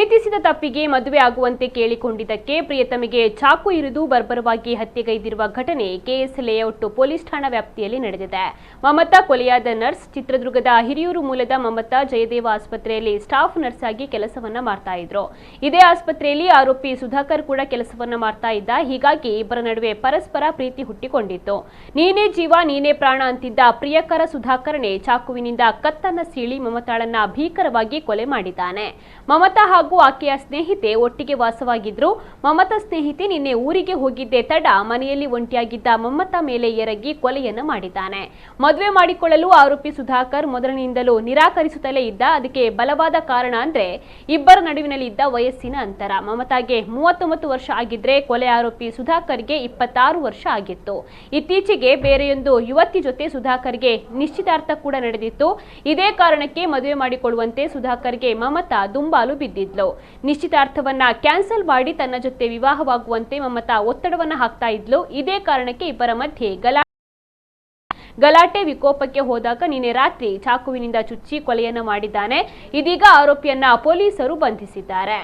ಪ್ರೀತಿಸಿದ ತಪ್ಪಿಗೆ ಮದುವೆ ಆಗುವಂತೆ ಕೇಳಿಕೊಂಡಿದ್ದಕ್ಕೆ ಪ್ರಿಯತಮಿಗೆ ಚಾಕು ಇರಿದು ಬರ್ಬರವಾಗಿ ಹತ್ಯೆಗೈದಿರುವ ಘಟನೆ ಕೆಎಸ್ ಲೇಔಟ್ ಪೊಲೀಸ್ ಠಾಣಾ ವ್ಯಾಪ್ತಿಯಲ್ಲಿ ನಡೆದಿದೆ. ಮಮತಾ ಕೊಲೆಯಾದ ನರ್ಸ್ ಚಿತ್ರದುರ್ಗದ ಹಿರಿಯೂರು ಮೂಲದ ಮಮತಾ ಜಯದೇವ ಆಸ್ಪತ್ರೆಯಲ್ಲಿ ಸ್ಟಾಫ್ ನರ್ಸ್ ಆಗಿ ಕೆಲಸವನ್ನ ಮಾಡ್ತಾ ಇದ್ರು. ಇದೇ ಆಸ್ಪತ್ರೆಯಲ್ಲಿ ಆರೋಪಿ ಸುಧಾಕರ್ ಕೂಡ ಕೆಲಸವನ್ನ ಮಾಡ್ತಾ ಇದ್ದ. ಹೀಗಾಗಿ ಇಬ್ಬರ ನಡುವೆ ಪರಸ್ಪರ ಪ್ರೀತಿ ಹುಟ್ಟಿಕೊಂಡಿತ್ತು. ನೀನೇ ಜೀವ ನೀನೇ ಪ್ರಾಣ ಅಂತಿದ್ದ ಪ್ರಿಯಕರ ಸುಧಾಕರನೇ ಚಾಕುವಿನಿಂದ ಕತ್ತನ್ನ ಸೀಳಿ ಮಮತಾಳನ್ನ ಭೀಕರವಾಗಿ ಕೊಲೆ ಮಾಡಿದ್ದಾನೆ. ಮಮತಾ ಹಾಗೂ ಆಕೆಯ ಸ್ನೇಹಿತೆ ಒಟ್ಟಿಗೆ ವಾಸವಾಗಿದ್ರು. ಮಮತಾ ಸ್ನೇಹಿತೆ ನಿನ್ನೆ ಊರಿಗೆ ಹೋಗಿದ್ದೆ ತಡ ಮನೆಯಲ್ಲಿ ಒಂಟಿಯಾಗಿದ್ದ ಮಮತಾ ಮೇಲೆ ಎರಗಿ ಕೊಲೆಯನ್ನ ಮಾಡಿದ್ದಾನೆ. ಮದುವೆ ಮಾಡಿಕೊಳ್ಳಲು ಆರೋಪಿ ಸುಧಾಕರ್ ಮೊದಲಿನಿಂದಲೂ ನಿರಾಕರಿಸುತ್ತಲೇ ಇದ್ದ. ಅದಕ್ಕೆ ಬಲವಾದ ಕಾರಣ ಅಂದ್ರೆ ಇಬ್ಬರ ನಡುವಿನಲ್ಲಿ ಇದ್ದ ವಯಸ್ಸಿನ ಅಂತರ. ಮಮತಾಗೆ 39 ವರ್ಷ ಆಗಿದ್ರೆ ಕೊಲೆ ಆರೋಪಿ ಸುಧಾಕರ್ಗೆ 26 ವರ್ಷ ಆಗಿತ್ತು. ಇತ್ತೀಚೆಗೆ ಬೇರೆಯೊಂದು ಯುವತಿ ಜೊತೆ ಸುಧಾಕರ್ಗೆ ನಿಶ್ಚಿತಾರ್ಥ ಕೂಡ ನಡೆದಿತ್ತು. ಇದೇ ಕಾರಣಕ್ಕೆ ಮದುವೆ ಮಾಡಿಕೊಳ್ಳುವಂತೆ ಸುಧಾಕರ್ಗೆ ಮಮತಾ ದುಂಬಾಲು ಬಿದ್ದಿದ್ಲು. ನಿಶ್ಚಿತಾರ್ಥವನ್ನ ಕ್ಯಾನ್ಸಲ್ ಮಾಡಿ ತನ್ನ ಜೊತೆ ವಿವಾಹವಾಗುವಂತೆ ಮಮತಾ ಒತ್ತಡವನ್ನ ಹಾಕ್ತಾ ಇದ್ಲು. ಇದೇ ಕಾರಣಕ್ಕೆ ಇಬ್ಬರ ಮಧ್ಯೆ ಗಲಾಟೆ ವಿಕೋಪಕ್ಕೆ ಹೋದಾಗ ನಿನ್ನೆ ರಾತ್ರಿ ಚಾಕುವಿನಿಂದ ಚುಚ್ಚಿ ಕೊಲೆಯನ್ನ ಮಾಡಿದ್ದಾನೆ. ಇದೀಗ ಆರೋಪಿಯನ್ನ ಪೊಲೀಸರು ಬಂಧಿಸಿದ್ದಾರೆ.